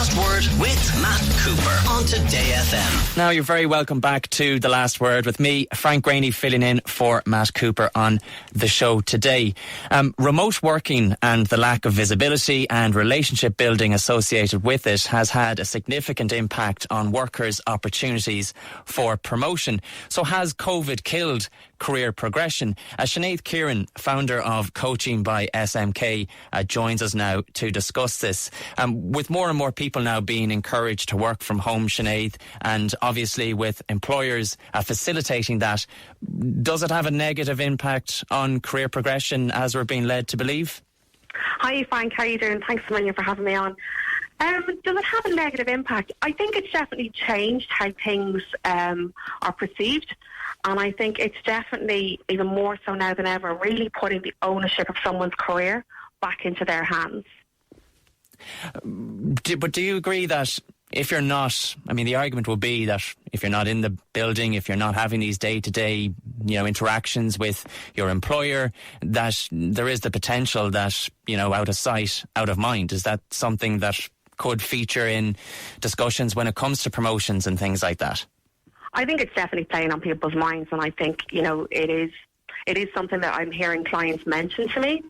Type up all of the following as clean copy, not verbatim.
Last Word with Matt Cooper on Today FM. Now you're very welcome back to The Last Word with me, Frank Graney, filling in for Matt Cooper on the show today. Remote working and the lack of visibility and relationship building associated with it has had a significant impact on workers' opportunities for promotion. So has COVID killed career progression? Sinead Kieran, founder of Coaching by SMK, joins us now to discuss this. With more and more people now being encouraged to work from home, Sinead, and obviously with employers facilitating that, does it have a negative impact on career progression as we're being led to believe? Hi Frank, how are you doing? Thanks a million for having me on. Does it have a negative impact? I think it's definitely changed how things are perceived. And I think it's definitely, even more so now than ever, really putting the ownership of someone's career back into their hands. But do you agree that if you're not, the argument will be that if you're not in the building, if you're not having these day-to-day, interactions with your employer, that there is the potential that, out of sight, out of mind? Is that something that could feature in discussions when it comes to promotions and things like that? I think it's definitely playing on people's minds, and I think, it is something that I'm hearing clients mention to me.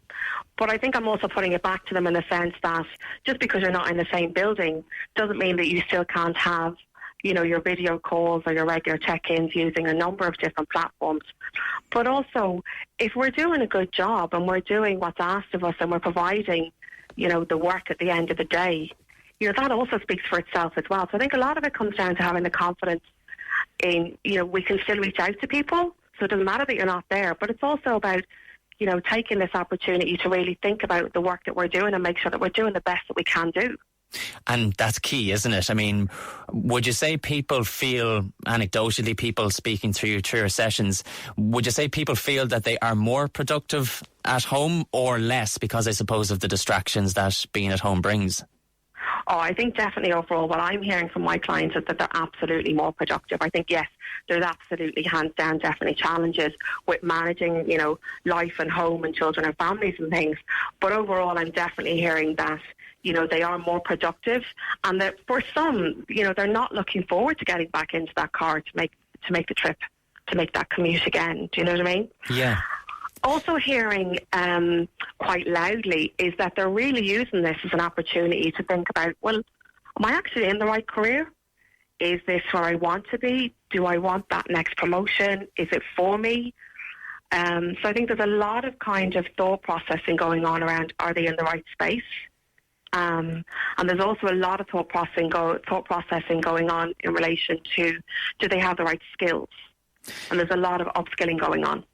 But I think I'm also putting it back to them in the sense that just because you're not in the same building doesn't mean that you still can't have, your video calls or your regular check-ins using a number of different platforms. But also, if we're doing a good job and we're doing what's asked of us and we're providing, the work at the end of the day, that also speaks for itself as well. So I think a lot of it comes down to having the confidence in, we can still reach out to people. So it doesn't matter that you're not there, but it's also about, taking this opportunity to really think about the work that we're doing and make sure that we're doing the best that we can do. And that's key, isn't it? Would you say people feel, anecdotally, people speaking through your sessions, would you say people feel that they are more productive at home or less because, I suppose, of the distractions that being at home brings? Oh, I think definitely overall what I'm hearing from my clients is that they're absolutely more productive. I think, yes, there's absolutely, hands down, definitely challenges with managing, life and home and children and families and things. But overall, I'm definitely hearing that, they are more productive, and that for some, they're not looking forward to getting back into that car to make the trip, to make that commute again. Do you know what I mean? Yeah. Also hearing quite loudly is that they're really using this as an opportunity to think about, well, am I actually in the right career? Is this where I want to be? Do I want that next promotion? Is it for me? So I think there's a lot of kind of thought processing going on around, are they in the right space? And there's also a lot of thought processing going on in relation to, do they have the right skills? And there's a lot of upskilling going on.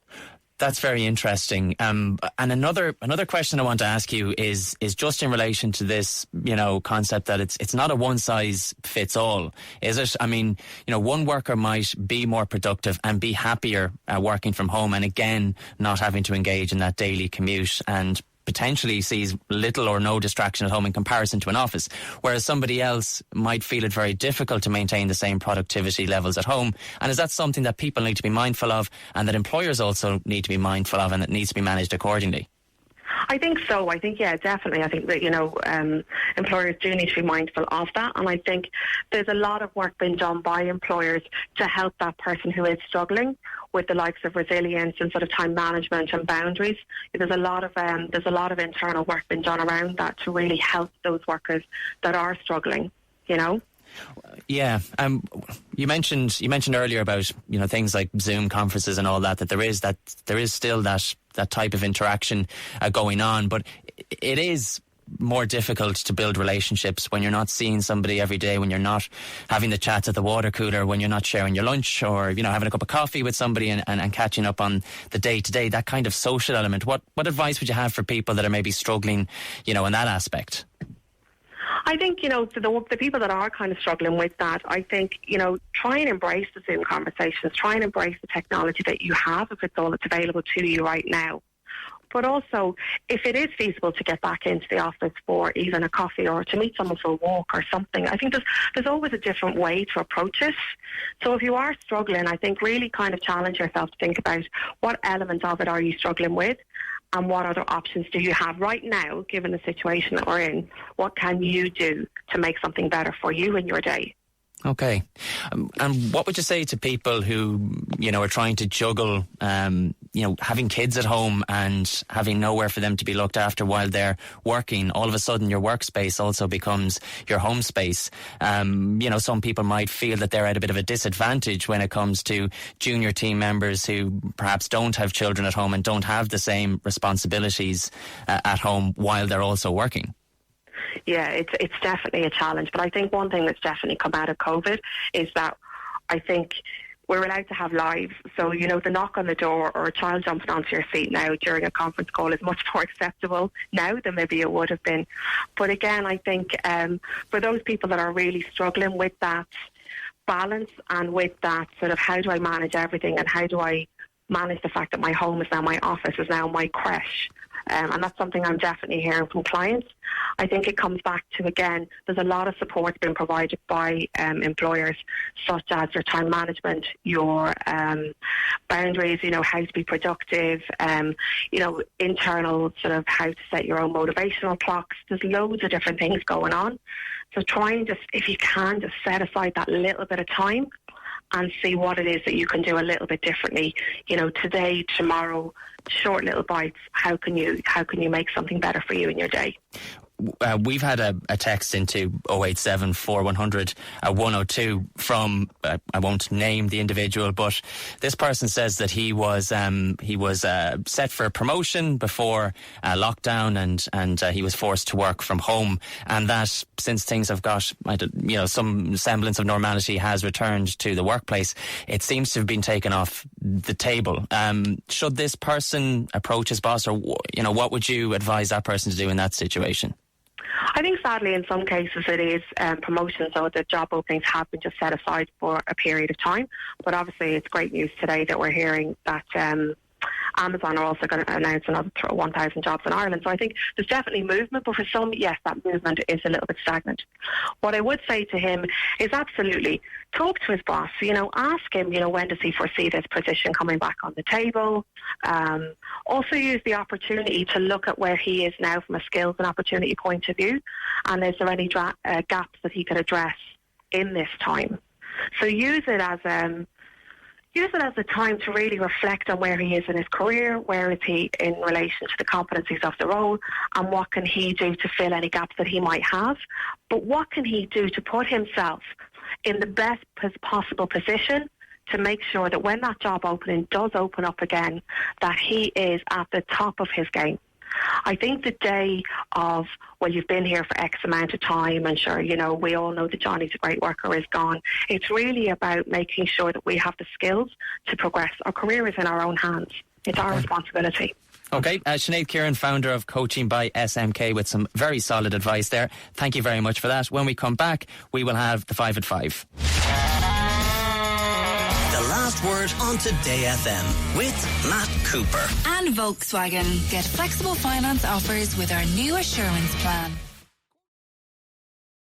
That's very interesting. And another question I want to ask you is just in relation to this, concept that it's not a one size fits all, is it? One worker might be more productive and be happier working from home, and again, not having to engage in that daily commute, and potentially sees little or no distraction at home in comparison to an office, whereas somebody else might feel it very difficult to maintain the same productivity levels at home. And is that something that people need to be mindful of, and that employers also need to be mindful of, and it needs to be managed accordingly? I think so. I think, yeah, definitely. I think that, employers do need to be mindful of that. And I think there's a lot of work being done by employers to help that person who is struggling with the likes of resilience and sort of time management and boundaries. There's a lot of internal work being done around that to really help those workers that are struggling, Yeah, you mentioned earlier about things like Zoom conferences and all that there is still that type of interaction going on, but it is more difficult to build relationships when you're not seeing somebody every day, when you're not having the chats at the water cooler, when you're not sharing your lunch, or having a cup of coffee with somebody and catching up on the day to day, that kind of social element. What advice would you have for people that are maybe struggling in that aspect? I think, the people that are kind of struggling with that, I think, try and embrace the Zoom conversations, try and embrace the technology that you have if it's all that's available to you right now. But also, if it is feasible to get back into the office for even a coffee or to meet someone for a walk or something, I think there's always a different way to approach it. So if you are struggling, I think really kind of challenge yourself to think about what element of it are you struggling with, and what other options do you have right now, given the situation that we're in? What can you do to make something better for you in your day? Okay. And what would you say to people who, are trying to juggle, having kids at home and having nowhere for them to be looked after while they're working? All of a sudden, your workspace also becomes your home space. Some people might feel that they're at a bit of a disadvantage when it comes to junior team members who perhaps don't have children at home and don't have the same responsibilities at home while they're also working. Yeah, it's definitely a challenge. But I think one thing that's definitely come out of COVID is that I think we're allowed to have lives. So, the knock on the door or a child jumping onto your seat now during a conference call is much more acceptable now than maybe it would have been. But again, I think for those people that are really struggling with that balance and with that sort of how do I manage everything and how do I manage the fact that my home is now my office, is now my creche. And that's something I'm definitely hearing from clients. I think it comes back to, again, there's a lot of support being provided by employers, such as your time management, your boundaries, how to be productive, internal sort of how to set your own motivational clocks. There's loads of different things going on. So try and just, if you can, just set aside that little bit of time and see what it is that you can do a little bit differently. Today, tomorrow, short little bites. How can you make something better for you in your day? We've had a text into 087 4100 102 from I won't name the individual, but this person says that he was set for a promotion before lockdown and he was forced to work from home, and that since things have got some semblance of normality has returned to the workplace, it seems to have been taken off the table. Should this person approach his boss, or what would you advise that person to do in that situation? I think sadly in some cases it is promotion, so the job openings have been just set aside for a period of time. But obviously it's great news today that we're hearing that Amazon are also going to announce another 1,000 jobs in Ireland. So I think there's definitely movement, but for some, yes, that movement is a little bit stagnant. What I would say to him is absolutely talk to his boss, ask him, when does he foresee this position coming back on the table? Also use the opportunity to look at where he is now from a skills and opportunity point of view, and is there any gaps that he could address in this time? So use it as a time to really reflect on where he is in his career, where is he in relation to the competencies of the role, and what can he do to fill any gaps that he might have. But what can he do to put himself in the best possible position to make sure that when that job opening does open up again, that he is at the top of his game. I think the day of, well, you've been here for X amount of time and sure, we all know that Johnny's a great worker is gone. It's really about making sure that we have the skills to progress. Our career is in our own hands. It's our responsibility. Okay, Sinead Kieran, founder of Coaching by SMK, with some very solid advice there. Thank you very much for that. When we come back, we will have the 5 at 5. The last word on Today FM with Matt Cooper. And Volkswagen. Get flexible finance offers with our new assurance plan.